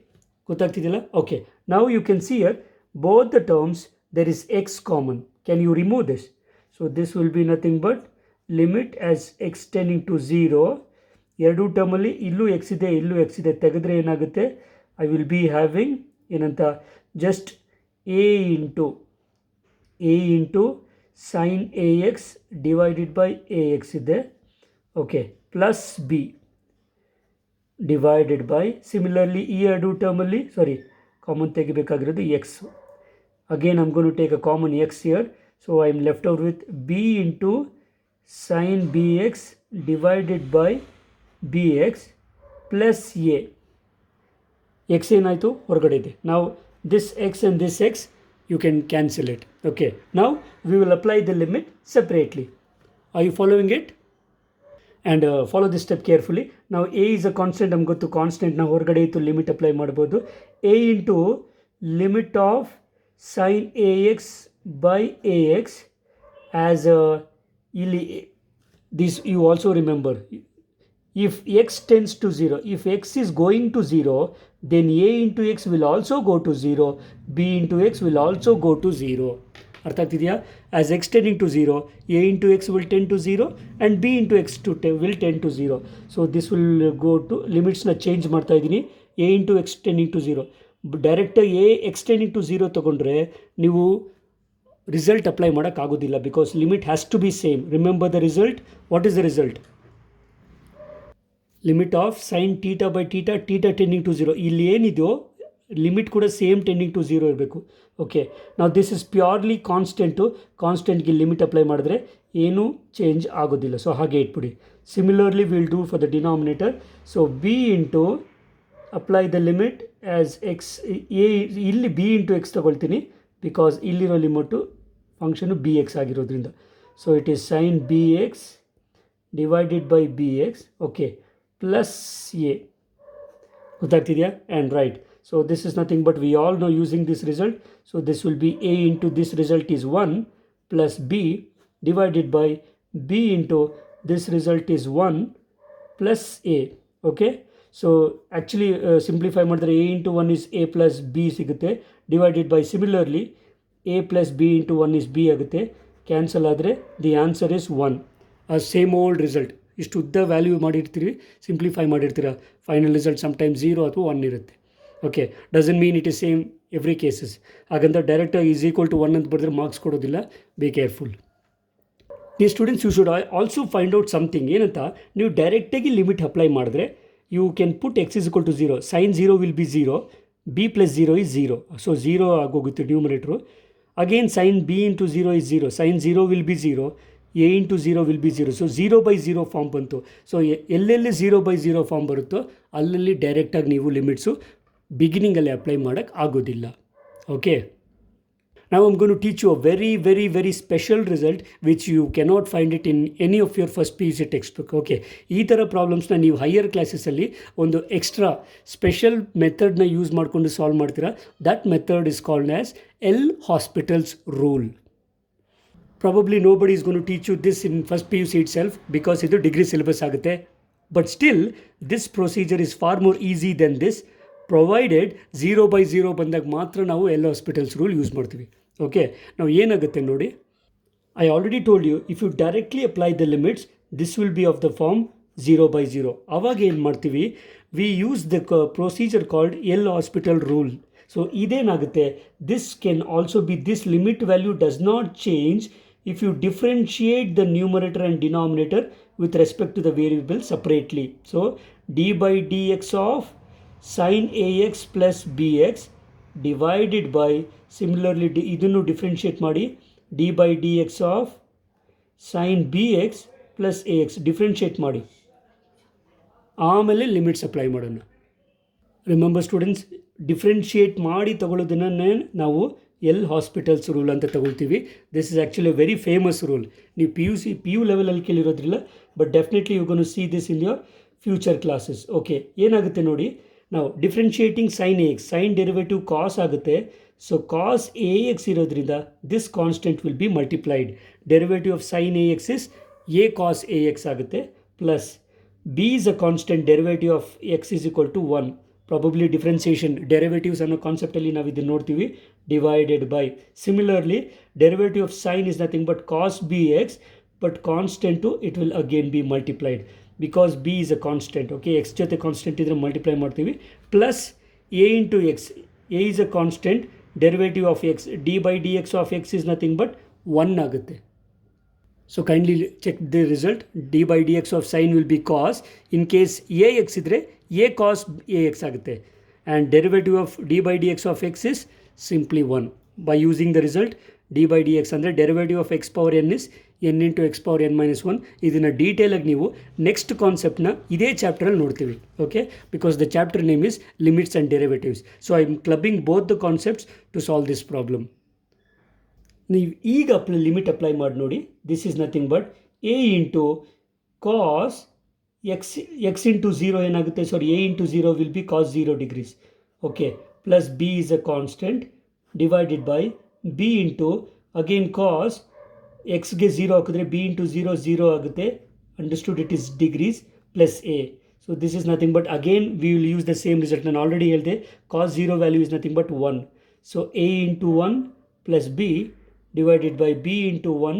ಗೊತ್ತಾಗ್ತಿದೆಯಲ್ಲ? Okay, now you can see here both the terms there is x common. Can you remove this? So this will be nothing but limit as x tending to 0. ಎರಡೂ ಟರ್ಮಲ್ಲಿ ಇಲ್ಲೂ X ಇದೆ ಇಲ್ಲೂ X ಇದೆ, ತೆಗೆದ್ರೆ ಏನಾಗುತ್ತೆ, I will be having ಏನಂತ, just a into sin ax divided by ax ಇದೆ. Okay, plus b divided by, similarly ಈ ಎರಡು ಟರ್ಮಲ್ಲಿ ಕಾಮನ್ ತೆಗಿಬೇಕಾಗಿರೋದು x. Again I'm going to take a common x here. So I am left out with b into sine b x divided by b x plus a. X ಏನಾಯಿತು, ಹೊರಗಡೆ ಇದೆ. ನಾವು this x and this x, you can cancel it. Okay, now we will apply the limit separately. Are you following it? And follow this step carefully. Now a is a constant, I'm going to constant na horgade ittu limit apply ಮಾಡಬಹುದು. a into limit of sin ax by ax as ಇಲ್ಲಿ this you also remember, if x tends to 0, if x is going to 0, then a into x will also go to 0, b into x will also go to 0. ಅರ್ಥ ಆಗ್ತಿದೆಯಾ? As x tending to 0, a into x will tend to 0 and b into x will tend to 0. So this will go to, ಲಿಮಿಟ್ಸ್ನ change ಮಾಡ್ತಾ ಇದ್ದೀನಿ, a into x tending to 0. ಡೈರೆಕ್ಟಾಗಿ a x tending to 0 ತೊಗೊಂಡ್ರೆ ನೀವು result apply ಮಾಡೋಕ್ಕಾಗೋದಿಲ್ಲ, because limit has to be same. Remember the result. What is the result? Limit of sine theta by theta theta tending to 0. ಇಲ್ಲಿ ಏನಿದೆಯೋ limit ಕೂಡ same tending to 0 ಇರಬೇಕು. Okay, ನಾವು this is purely constant. ಕಾನ್ಸ್ಟೆಂಟ್ಗೆ limit apply ಮಾಡಿದ್ರೆ ಏನೂ change ಆಗೋದಿಲ್ಲ. So ಹಾಗೆ ಇಟ್ಬಿಡಿ. Similarly will do for the denominator. So b into apply the limit as x, a ಇಲ್ಲಿ ಬಿ ಇಂಟು ಎಕ್ಸ್ ತೊಗೊಳ್ತೀನಿ, ಬಿಕಾಸ್ ಇಲ್ಲಿರೋ ಲಿಮಿಟು ಫಂಕ್ಷನು ಬಿ ಎಕ್ಸ್ ಆಗಿರೋದ್ರಿಂದ. So it is sine b x divided by b x. Okay, plus a. ಗೊತ್ತಾಗ್ತಿದೆಯಾ? And right. So this is nothing but we all know using this result. So this will be a into this result is 1 plus b divided by b into this result is 1 plus a. Okay, so actually simplify ಮಾಡಿದ್ರೆ a into 1 is a plus b ಸಿಗುತ್ತೆ, divided by similarly a plus b into 1 is b ಆಗುತ್ತೆ. Cancel ಆದರೆ the answer is 1. Same old result. ಇಷ್ಟು ಉದ್ದ value ಮಾಡಿರ್ತೀರಿ, simplify ಮಾಡಿರ್ತೀರ, final result sometimes 0 ಅಥವಾ 1 ಇರುತ್ತೆ. Okay, doesn't mean it is same every cases. ಹಾಗಂತ ಡೈರೆಕ್ಟಾಗಿ ಈಸ್ ಈಕ್ವಲ್ ಟು 1 ಅಂತ ಬರೆದ್ರೆ ಮಾರ್ಕ್ಸ್ ಕೊಡೋದಿಲ್ಲ. Be careful. The students, you should also find out something. ಏನಂತ, ನೀವು ಡೈರೆಕ್ಟಾಗಿ ಲಿಮಿಟ್ ಅಪ್ಲೈ ಮಾಡಿದ್ರೆ you can put x is equal to 0. Sine 0 will be 0, b plus 0 is 0. So 0 ಆಗೋಗುತ್ತೆ numerator. Again sine b into 0 is 0. Sine 0 will be 0, a into 0 will be 0. So 0/0 form ಬಂತು. So ಎಲ್ಲೆಲ್ಲಿ 0/0 form ಬರುತ್ತೋ ಅಲ್ಲಲ್ಲಿ ಡೈರೆಕ್ಟಾಗಿ ನೀವು limits ಬಿಗಿನಿಂಗಲ್ಲಿ apply ಮಾಡೋಕ್ಕೆ ಆಗೋದಿಲ್ಲ. Okay, now I'm going to teach you a very very very special result which you cannot find it in any of your first PUC textbook. Okay, ಈ ಥರ ಪ್ರಾಬ್ಲಮ್ಸ್ನ ನೀವು ಹೈಯರ್ ಕ್ಲಾಸಸಲ್ಲಿ ಒಂದು ಎಕ್ಸ್ಟ್ರಾ ಸ್ಪೆಷಲ್ ಮೆಥಡ್ನ ಯೂಸ್ ಮಾಡಿಕೊಂಡು solve ಮಾಡ್ತೀರಾ. That method is called as L hospitals rule. Probably nobody is going to teach you this in first PUC itself because ಇದು degree syllabus ಆಗುತ್ತೆ. But still this procedure is far more easy then this, provided 0/0 ಬಂದಾಗ ಮಾತ್ರ ನಾವು L'Hospital's rule use ಮಾಡ್ತೀವಿ. Okay, ನಾವು ಏನಾಗುತ್ತೆ ನೋಡಿ, I already told you if you directly apply the limits this will be of the form 0/0. ಅವಾಗ ಏನು ಮಾಡ್ತೀವಿ, we use the procedure called L'Hospital rule. So ಇದೇನಾಗುತ್ತೆ, this can also be, this limit value does not change if you differentiate the numerator and denominator with respect to the variable separately. So d by dx of sin ax plus bx divided by, similarly ಇದನ್ನು differentiate ಮಾಡಿ, d by dx of sin bx plus ax differentiate ಮಾಡಿ, ಆಮೇಲೆ limits apply ಮಾಡೋಣ. Remember students, differentiate ಮಾಡಿ ತಗೊಳ್ಳೋದನ್ನೇ ನಾವು L'Hospital's rule ಅಂತ ತಗೊಳ್ತೀವಿ. This is actually very famous rule. ನೀವು ಪಿ ಯು ಲೆವೆಲಲ್ಲಿ ಕೇಳಿರೋದ್ರಿಲ್ಲ, but definitely you gonna see this in your future classes. Okay, ಏನಾಗುತ್ತೆ ನೋಡಿ, ನಾವು differentiating sine a x, sine derivative cos ಆಗುತ್ತೆ. ಸೊ ಕಾಸ್ ಎ ಎಕ್ಸ್ ಇರೋದ್ರಿಂದ this constant will be multiplied. Derivative of sine a x is a cos a x ಆಗುತ್ತೆ, plus b is a constant, derivative of x is equal to 1. Probably differentiation derivatives ಅನ್ನೋ ಕಾನ್ಸೆಪ್ಟಲ್ಲಿ ನಾವು ಇದನ್ನು ನೋಡ್ತೀವಿ, divided by, similarly derivative of sine is nothing but cos b x, but constant it will again be multiplied because b is a constant. Okay, x ಜೊತೆ constant ಇದ್ರೆ multiply ಮಾಡ್ತೀವಿ, plus a into X, A is a constant, derivative of x, d by d x of x is nothing but 1 ಆಗುತ್ತೆ. So kindly check the result, d by d x of sine will be cos, in case a x ಇದ್ದರೆ a cos a x ಆಗುತ್ತೆ, and derivative of d by d x of x is simply 1. By using the result d by d x ಅಂದರೆ derivative of x power n is N into x power n minus 1. ಇದನ್ನು ಡೀಟೇಲಾಗಿ ನೀವು next ಕಾನ್ಸೆಪ್ಟ್ನ ಇದೇ ಚಾಪ್ಟರಲ್ಲಿ ನೋಡ್ತೀವಿ. Okay, because the chapter name is limits and derivatives. So I am clubbing both the concepts to solve this problem. ನೀವು ಈಗ limit apply ಮಾಡಿ ನೋಡಿ, this is nothing but a into cos x into 0 ಏನಾಗುತ್ತೆ, sorry a into 0 will be cos 0 degrees. Okay, plus b is a constant divided by b into again ಕಾಸ್ ಎಕ್ಸ್ಗೆ 0 ಹಾಕಿದ್ರೆ B into 0 0 ಆಗುತ್ತೆ, understood it is degrees, plus A. So this is nothing but again we will use the same result. ನಾನು already ಹೇಳಿದೆ ಕಾಸ್ 0 value is nothing but 1. So A into 1 plus B divided by b into 1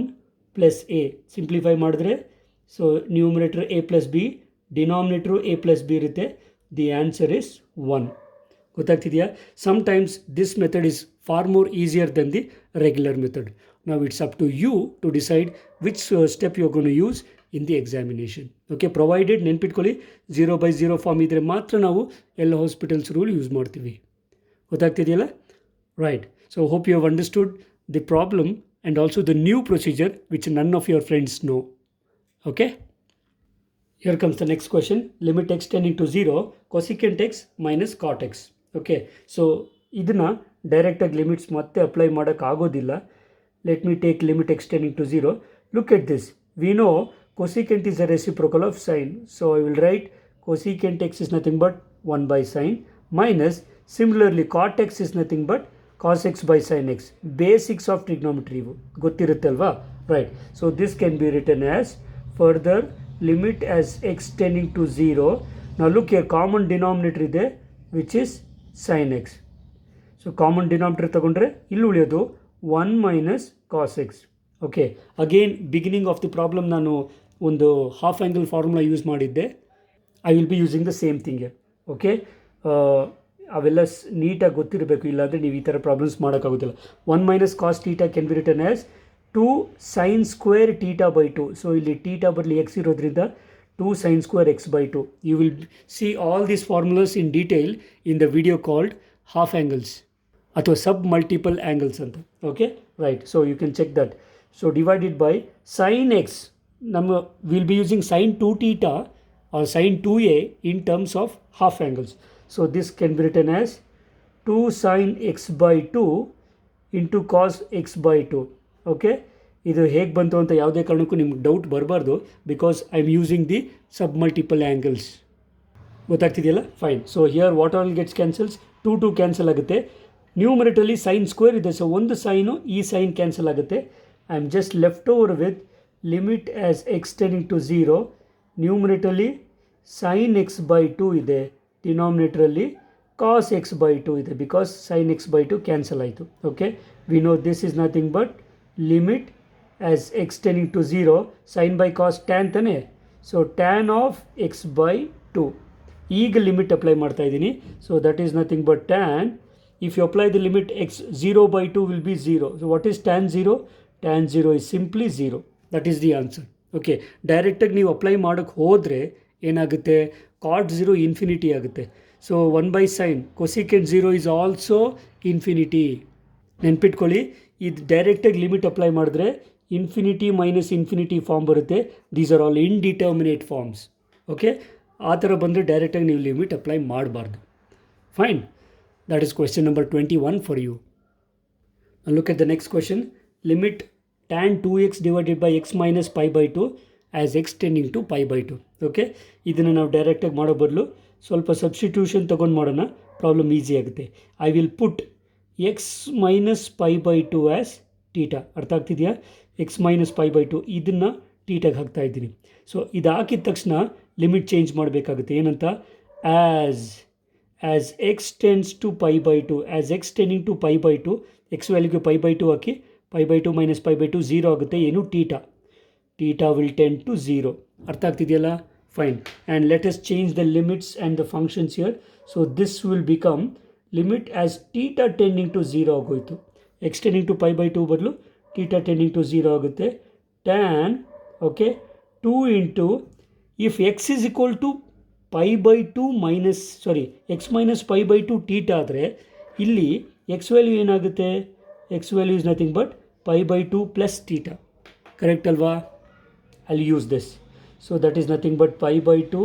plus a. Simplify ಮಾಡಿದ್ರೆ, so numerator a plus b, denominator a plus b ಇರುತ್ತೆ. The answer is 1. ಗೊತ್ತಾಗ್ತಿದೆಯಾ? Sometimes this method is far more easier than the regular method. Now it's up to you to decide which step you're going to use in the examination. Okay, provided ನೆನ್ಪಿಟ್ಕೊಳ್ಳಿ 0/0 form ಇದ್ದರೆ ಮಾತ್ರ ನಾವು L'Hospital's rule use ಮಾಡ್ತೀವಿ. ಗೊತ್ತಾಗ್ತಿದೆಯಲ್ಲ? Right. So hope you have understood the problem and also the new procedure which none of your friends know. Okay, here comes the next question. Limit x tending to 0 cosecant x minus cot x. Okay, so ಇದನ್ನು ಡೈರೆಕ್ಟಾಗಿ limits ಮತ್ತೆ apply ಮಾಡೋಕ್ಕಾಗೋದಿಲ್ಲ. Let me take limit x tending to 0. Look at this. We know cosecant is a reciprocal of sine, so I will write cosecant x is nothing but 1 by sine minus, similarly cot x is nothing but cos x by sin x. Basics of trigonometry ಗೊತ್ತಿರುತ್ತೆ ಅಲ್ವಾ? Right. So this can be written as further limit as x tending to 0. ನಾವು look here, common denominator ಇದೆ which is sin x. So common denominator ತಗೊಂಡ್ರೆ ಇಲ್ಲಿ ಉಳಿಯೋದು 1 minus cos x. Okay, again beginning of the problem ನಾನು ಒಂದು half angle formula use ಮಾಡಿದ್ದೆ. I will be using the same thing. Okay, ಅವೆಲ್ಲ ನೀಟಾಗಿ ಗೊತ್ತಿರಬೇಕು, ಇಲ್ಲಾಂದರೆ ನೀವು ಈ ಥರ ಪ್ರಾಬ್ಲಮ್ಸ್ ಮಾಡೋಕ್ಕಾಗೋದಿಲ್ಲ. 1 minus cos theta can be written as 2 sine square theta by 2. So ಇಲ್ಲಿ ಟೀಟಾ ಬರಲಿ ಎಕ್ಸ್ ಇರೋದ್ರಿಂದ 2 sine square x by 2. You will see all these formulas in detail in the video called half angles ಅಥವಾ sub multiple angles ಅಂತ. Okay, right. So you can check that. So divided by sine x, ನಮ್ಮ will be using sine 2 theta or sin 2a in terms of half angles. So this can be written as 2 sin x by 2 into cos x by 2. Okay, ಇದು ಹೇಗೆ ಬಂತು ಅಂತ ಯಾವುದೇ ಕಾರಣಕ್ಕೂ ನಿಮ್ಗೆ doubt ಬರಬಾರ್ದು, because I am using the sub multiple angles. ಗೊತ್ತಾಗ್ತಿದೆಯಲ್ಲ? Fine. So here what all gets cancels, 2 cancel ಆಗುತ್ತೆ. ನ್ಯೂಮರೇಟಲ್ಲಿ ಸೈನ್ ಸ್ಕ್ವೇರ್ ಇದೆ, ಸೊ ಒಂದು ಸೈನು ಈ ಸೈನ್ ಕ್ಯಾನ್ಸಲ್ ಆಗುತ್ತೆ. I am just left over with limit as x tending to 0. ನ್ಯೂಮರೇಟಲ್ಲಿ sine x by 2 ಇದೆ, ಡಿನಾಮಿನೇಟ್ರಲ್ಲಿ cos x by 2 ಇದೆ, because sin x by 2 cancel ಆಯಿತು. Okay, we know this is nothing but limit as x tending to 0, sine by cos tan ತಾನೆ, so tan of x by 2. ಈಗ limit apply ಮಾಡ್ತಾ ಇದ್ದೀನಿ. So that is nothing but tan, if you apply the limit x 0 by 2 will be 0. So what is tan 0? Tan 0 is simply 0. That is the answer. Okay, ಡೈರೆಕ್ಟಾಗಿ ನೀವು apply ಮಾಡೋಕ್ಕೆ ಹೋದರೆ ಏನಾಗುತ್ತೆ, cot 0 infinity ಆಗುತ್ತೆ. So 1 by sin cosecant 0 is also infinity. ನೆನ್ಪಿಟ್ಕೊಳ್ಳಿ, ಇದು ಡೈರೆಕ್ಟಾಗಿ limit apply ಮಾಡಿದ್ರೆ ಇನ್ಫಿನಿಟಿ ಮೈನಸ್ ಇನ್ಫಿನಿಟಿ ಫಾರ್ಮ್ ಬರುತ್ತೆ. These are all indeterminate forms. Okay, ಆ ಥರ ಬಂದರೆ ಡೈರೆಕ್ಟಾಗಿ ನೀವು ಲಿಮಿಟ್ ಅಪ್ಲೈ ಮಾಡಬಾರ್ದು. Fine, that is question number 21 for you. Look at the next question. Limit tan 2x divided by x minus pi by 2 as x tending to pi by 2. Okay, ಇದನ್ನು ನಾವು ಡೈರೆಕ್ಟಾಗಿ ಮಾಡೋ ಬದಲು ಸ್ವಲ್ಪ ಸಬ್ಸ್ಟಿಟ್ಯೂಷನ್ ತೊಗೊಂಡು ಮಾಡೋಣ, problem easy ಆಗುತ್ತೆ. I will put x minus pi by 2 as theta. ಅರ್ಥ ಆಗ್ತಿದೆಯಾ? ಎಕ್ಸ್ ಮೈನಸ್ ಪೈ ಬೈ 2 ಇದನ್ನು ಟೀಟಾಗಿ ಹಾಕ್ತಾ ಇದ್ದೀನಿ. ಸೊ ಇದು ಹಾಕಿದ ತಕ್ಷಣ ಲಿಮಿಟ್ ಚೇಂಜ್ ಮಾಡಬೇಕಾಗುತ್ತೆ. ಏನಂತ, as x tends to pi by 2, as x tending to pi by 2, x ವ್ಯಾಲ್ಯೂಗೆ ಪೈ ಬೈ 2 ಹಾಕಿ, pi by 2 minus pi by 2 0 ಆಗುತ್ತೆ. ಏನು, ಟೀಟಾ ವಿಲ್ ಟೆಂಡ್ ಟು 0. ಅರ್ಥ ಆಗ್ತಿದೆಯಲ್ಲ? Fine, and let us change the limits and the functions here. So this will become limit as theta tending to 0 ಆಗೋಯಿತು. x tending to pi by 2 ಬದಲು theta tending to 0 ಆಗುತ್ತೆ. tan, okay, 2 into, if x is equal to pi by 2 minus, sorry, x minus pi by 2 theta ಆದರೆ ಇಲ್ಲಿ x value ಏನಾಗುತ್ತೆ, x value is nothing but pi by 2 plus theta. Correct ಅಲ್ವಾ? I'll use this. So that is nothing but pi by 2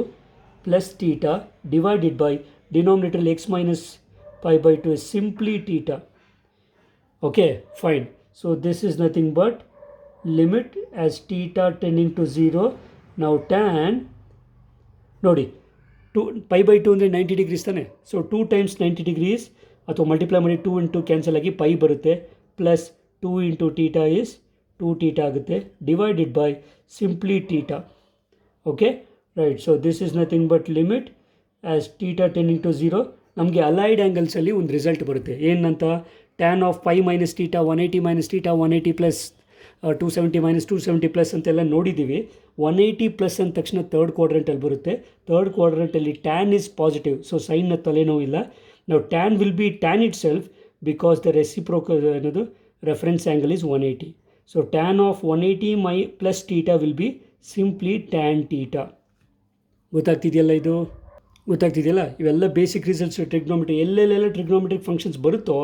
plus theta divided by denominator x minus pi by 2 is simply theta. Okay, fine. So this is nothing but limit as theta tending to 0. Now tan, ನೋಡಿ 2 pi by 2 ಅಂದರೆ 90 degrees ತಾನೆ. So 2 times 90 degrees ಅಥವಾ multiply ಮಾಡಿ 2 into cancel ಆಗಿ pi ಬರುತ್ತೆ, plus 2 into theta is 2 theta ಆಗುತ್ತೆ, divided by simply theta. Okay, right. So this is nothing but limit as theta tending to 0. ನಮಗೆ allied ಆ್ಯಂಗಲ್ಸಲ್ಲಿ ಒಂದು ರಿಸಲ್ಟ್ ಬರುತ್ತೆ. ಏನಂತ, tan of pi minus theta 180 minus theta 180 plus 270 minus 270 plus ಅಂತೆಲ್ಲ ನೋಡಿದ್ದೀವಿ. 180 plus ಅಂದ ತಕ್ಷಣ ಥರ್ಡ್ ಕ್ವಾಡ್ರೆಂಟಲ್ಲಿ ಬರುತ್ತೆ. ಥರ್ಡ್ ಕ್ವಾಡ್ರೆಂಟಲ್ಲಿ ಟ್ಯಾನ್ ಇಸ್ ಪಾಸಿಟಿವ್, ಸೊ ಸೈನ್ನ ತಲೆನೋವಿಲ್ಲ. ನಾವು tan will be tan itself because the reciprocal ಅನ್ನೋದು reference angle is 180. So tan of 180 my plus theta will be simply tan theta. ಗೊತ್ತಾಗ್ತಿದೆಯಲ್ಲ? ಇದು ಗೊತ್ತಾಗ್ತಿದೆಯಲ್ಲ? ಇವೆಲ್ಲ ಬೇಸಿಕ್ ರಿಸಲ್ಟ್ಸ್ ಟ್ರಿಗ್ನೋಮೆಟ್ರಿ. ಎಲ್ಲೆಲ್ಲೆಲ್ಲ ಟ್ರಿಗ್ನೋಮೆಟ್ರಿಕ್ ಫಂಕ್ಷನ್ಸ್ ಬರುತ್ತೋ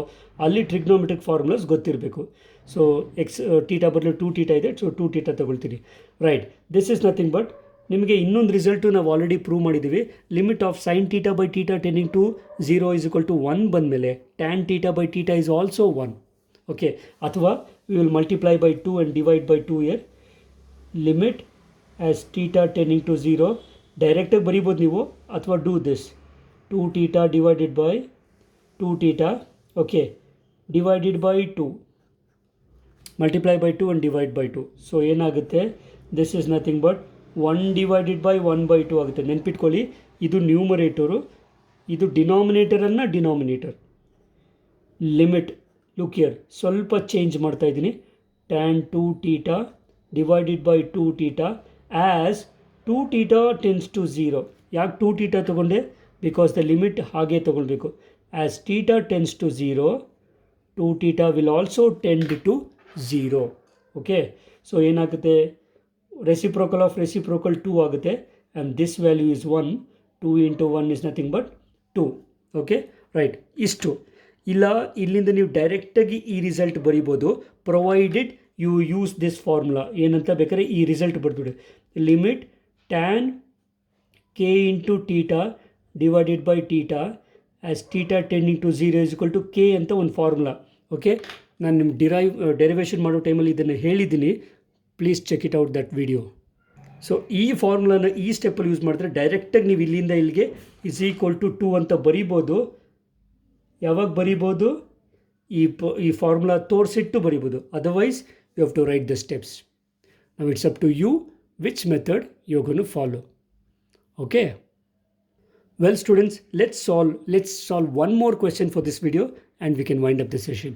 ಅಲ್ಲಿ ಟ್ರಿಗ್ನೋಮೆಟ್ರಿಕ್ ಫಾರ್ಮುಲಾಸ್ ಗೊತ್ತಿರಬೇಕು. ಸೊ ಎಕ್ಸ್ ಥೀಟಾ ಬದಲು 2 ಥೀಟಾ ಇದೆ, ಸೊ 2 ಥೀಟಾ ತಗೊಳ್ತೀನಿ. Right, this is nothing but ನಿಮಗೆ ಇನ್ನೊಂದು ರಿಸಲ್ಟು ನಾವು ಆಲ್ರೆಡಿ ಪ್ರೂವ್ ಮಾಡಿದ್ದೀವಿ. Limit of sine theta by theta tending to 0 is equal to 1 ಬಂದಮೇಲೆ tan theta by theta is also 1. Okay, ಅಥವಾ we will multiply by 2 and divide by 2 here. Limit as theta tending to 0 ಡೈರೆಕ್ಟಾಗಿ ಬರೀಬೋದು ನೀವು, ಅಥವಾ do this 2 theta divided by 2 theta, okay, divided by 2, multiply by 2 and divide by 2. So ಏನಾಗುತ್ತೆ, this is nothing but 1 divided by 1 by 2 ಆಗುತ್ತೆ. ನೆನ್ಪಿಟ್ಕೊಳ್ಳಿ, ಇದು numerator, ಇದು ಡಿನಾಮಿನೇಟರನ್ನು ಡಿನಾಮಿನೇಟರ್. ಲಿಮಿಟ್ ಲುಕ್ ಹಿಯರ್, ಸ್ವಲ್ಪ ಚೇಂಜ್ ಮಾಡ್ತಾ ಇದ್ದೀನಿ. Tan 2 theta divided by 2 theta as 2 theta tends to 0. ಯಾಕೆ 2 ಥೀಟಾ ತೊಗೊಂಡೆ? ಬಿಕಾಸ್ ದ ಲಿಮಿಟ್ ಹಾಗೆ ತೊಗೊಳ್ಬೇಕು. As theta tends to 0, 2 theta will also tend to 0. Okay, so ಏನಾಗುತ್ತೆ, ರೆಸಿಪ್ರೋಕಲ್ ಆಫ್ ರೆಸಿಪ್ರೋಕಲ್ 2 ಆಗುತ್ತೆ, and this value is 1. 2 into 1 is nothing but 2. Okay, right. ಇಷ್ಟು ಇಲ್ಲ, ಇಲ್ಲಿಂದ ನೀವು ಡೈರೆಕ್ಟಾಗಿ ಈ ರಿಸಲ್ಟ್ ಬರಿಬೋದು, provided you use this formula. ಏನಂತ ಬೇಕಾದ್ರೆ ಈ ರಿಸಲ್ಟ್ ಬರ್ಬಿಡಿ. Limit tan k into theta divided by theta as theta tending to 0 is equal to K ಅಂತ ಒಂದು ಫಾರ್ಮುಲಾ. ಓಕೆ, ನಾನು ನಿಮ್ಮ ಡೆರಿವೇಷನ್ ಮಾಡೋ ಟೈಮಲ್ಲಿ ಇದನ್ನು ಹೇಳಿದ್ದೀನಿ, please check it out that video. So ಈ ಫಾರ್ಮುಲಾನ ಈ ಸ್ಟೆಪ್ಪಲ್ಲಿ ಯೂಸ್ ಮಾಡಿದ್ರೆ ಡೈರೆಕ್ಟಾಗಿ ನೀವು ಇಲ್ಲಿಂದ ಇಲ್ಲಿಗೆ ಇಸ್ ಈಕ್ವಲ್ ಟು 2 ಅಂತ ಬರಿಬೋದು. ಯಾವಾಗ ಬರಿಬೋದು? ಈ ಫಾರ್ಮುಲಾ ತೋರಿಸಿಟ್ಟು ಬರಿಬೋದು. Otherwise you have to write the steps. Now it's up to you which method you're going to follow. Okay, well students, let's solve one more question for this video and we can wind up the session.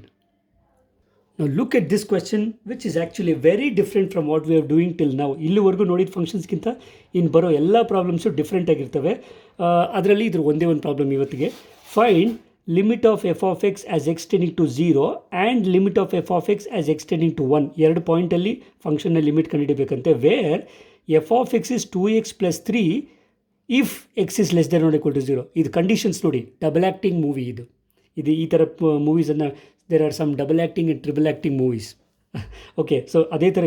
Now look at this question, which is actually very different from what we are doing till now. ಇಲ್ಲಿವರೆಗೂ ನೋಡಿದ ಫಂಕ್ಷನ್ಸ್ಗಿಂತ ಇನ್ನು ಬರೋ ಎಲ್ಲ problems different ಆಗಿರ್ತವೆ. ಅದರಲ್ಲಿ ಇದ್ರ ಒಂದೇ ಒಂದು ಪ್ರಾಬ್ಲಮ್ ಇವತ್ತಿಗೆ. Find limit of f of x as x tending to 0 and limit of f of x as x tending to 1. ಎರಡು ಪಾಯಿಂಟಲ್ಲಿ ಫಂಕ್ಷನ್ನ ಲಿಮಿಟ್ ಕಂಡುಹಿಡಿಬೇಕಂತೆ. Where f of x is 2x + 3 if x is less than or equal to 0. ಇದು conditions ನೋಡಿ, double acting movie ಇದು ಈ ಥರ ಮೂವೀಸನ್ನು there are some double acting and triple acting movies. Okay, so ಅದೇ ಥರ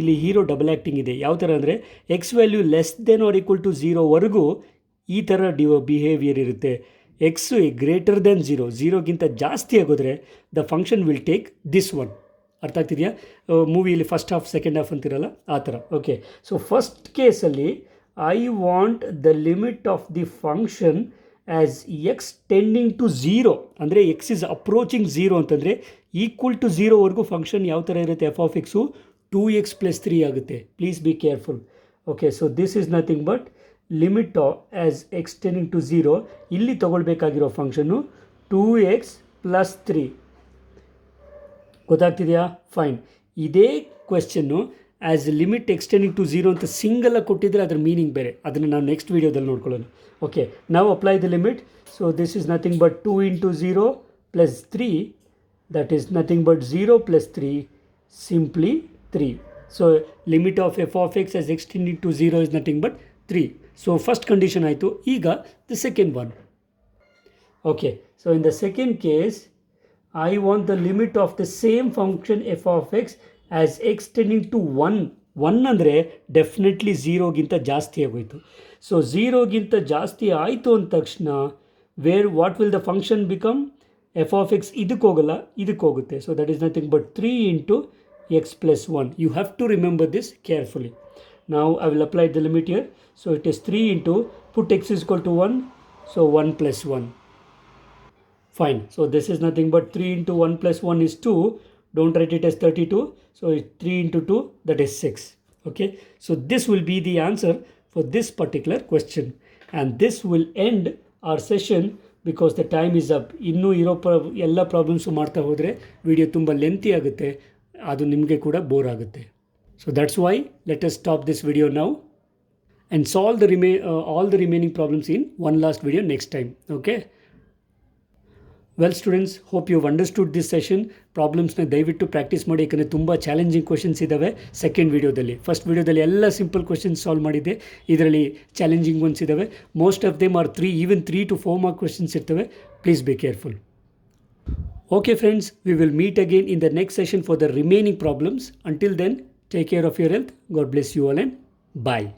ಇಲ್ಲಿ ಹೀರೋ ಡಬಲ್ ಆ್ಯಕ್ಟಿಂಗ್ ಇದೆ. ಯಾವ ಥರ ಅಂದರೆ x value less than or equal to 0ವರೆಗೂ ಈ ಥರ ಬಿಹೇವಿಯರ್ ಇರುತ್ತೆ. ಎಕ್ಸ್ ಗ್ರೇಟರ್ ದೆನ್ 0ಗಿಂತ ಜಾಸ್ತಿ ಆಗೋದ್ರೆ the function will take this one. ಅರ್ಥ ಆಗ್ತಿದೆಯಾ? ಮೂವಿಯಲ್ಲಿ ಫಸ್ಟ್ ಹಾಫ್ ಸೆಕೆಂಡ್ ಹಾಫ್ ಅಂತಿರಲ್ಲ ಆ ಥರ. ಓಕೆ, ಸೊ ಫಸ್ಟ್ ಕೇಸಲ್ಲಿ I want the limit of the function as x tending to 0 ಅಂದರೆ ಎಕ್ಸ್ ಇಸ್ ಅಪ್ರೋಚಿಂಗ್ 0 ಅಂತಂದರೆ ಈಕ್ವಲ್ ಟು 0ವರೆಗೂ ಫಂಕ್ಷನ್ ಯಾವ ಥರ ಇರುತ್ತೆ? ಎಫ್ ಆಫ್ ಎಕ್ಸು 2x + 3 ಆಗುತ್ತೆ. Please be careful. Okay, so this is nothing but limit as x tending to 0. ಇಲ್ಲಿ ತೊಗೊಳ್ಬೇಕಾಗಿರೋ function 2x + 3. ಗೊತ್ತಾಗ್ತಿದೆಯಾ? Fine. ಇದೇ ಕ್ವೆಶ್ಚನ್ನು as limit extending to 0 ಅಂತ ಸಿಂಗಲಾಗಿ ಕೊಟ್ಟಿದ್ರೆ ಅದರ ಮೀನಿಂಗ್ ಬೇರೆ. ಅದನ್ನು ನಾವು ನೆಕ್ಸ್ಟ್ ವೀಡಿಯೋದಲ್ಲಿ ನೋಡ್ಕೊಳ್ಳೋಣ. ಓಕೆ, ನಾವು apply the limit. So this is nothing but 2 × 0 + 3, that is nothing but 0 + 3, simply 3. So limit of f of x as x tending to 0 is nothing but 3. So first condition ಆಯಿತು. ಈಗ the second one. Okay, so in the second case I want the limit of the same function f of x as x tending to 1. 1 ಅಂದರೆ definitely 0ಗಿಂತ ಜಾಸ್ತಿ ಆಗೋಯಿತು. So 0ಗಿಂತ ಜಾಸ್ತಿ ಆಯಿತು ಅಂದ ತಕ್ಷಣ what will the function become? F of x ಇದಕ್ಕೆ ಹೋಗಲ್ಲ, ಇದಕ್ಕೆ ಹೋಗುತ್ತೆ. So that is nothing but 3 × x + 1. You have to remember this carefully. Now I will apply the limit here. So it is 3 put x is equal to 1. So 1 + 1. Fine. So this is nothing but 3 × 1 + 1 is 2. Don't write it as 32. So it's 3 × 2, that is 6. Okay. So this will be the answer for this particular question. And this will end our session because the time is up. ಇನ್ನೂ ಇರೋ ಎಲ್ಲ problems ಮಾಡ್ತಾ ಹೋದರೆ video ತುಂಬ lengthy ಆಗುತ್ತೆ, ಅದು ನಿಮಗೆ ಕೂಡ ಬೋರ್ ಆಗುತ್ತೆ. So that's why let us stop this video now and solve all the remaining problems in one last video next time. Okay. Well students, hope you understood this session. ಪ್ರಾಬ್ಲಮ್ಸ್ನ ದಯವಿಟ್ಟು practice ಮಾಡಿ, ಯಾಕಂದರೆ ತುಂಬ challenging questions ಇದ್ದಾವೆ second ವೀಡಿಯೋದಲ್ಲಿ. First ವೀಡಿಯೋದಲ್ಲಿ ಎಲ್ಲ simple questions solve ಮಾಡಿದ್ದೆ, ಇದರಲ್ಲಿ ಚಾಲೆಂಜಿಂಗ್ ಒನ್ಸ್ ಇದ್ದಾವೆ. Most of them are 3 to 4 mark questions ಇರ್ತವೆ. Please be careful. Okay friends, we will meet again in the next session for the remaining problems. Until then, take care of your health. God bless you all and bye.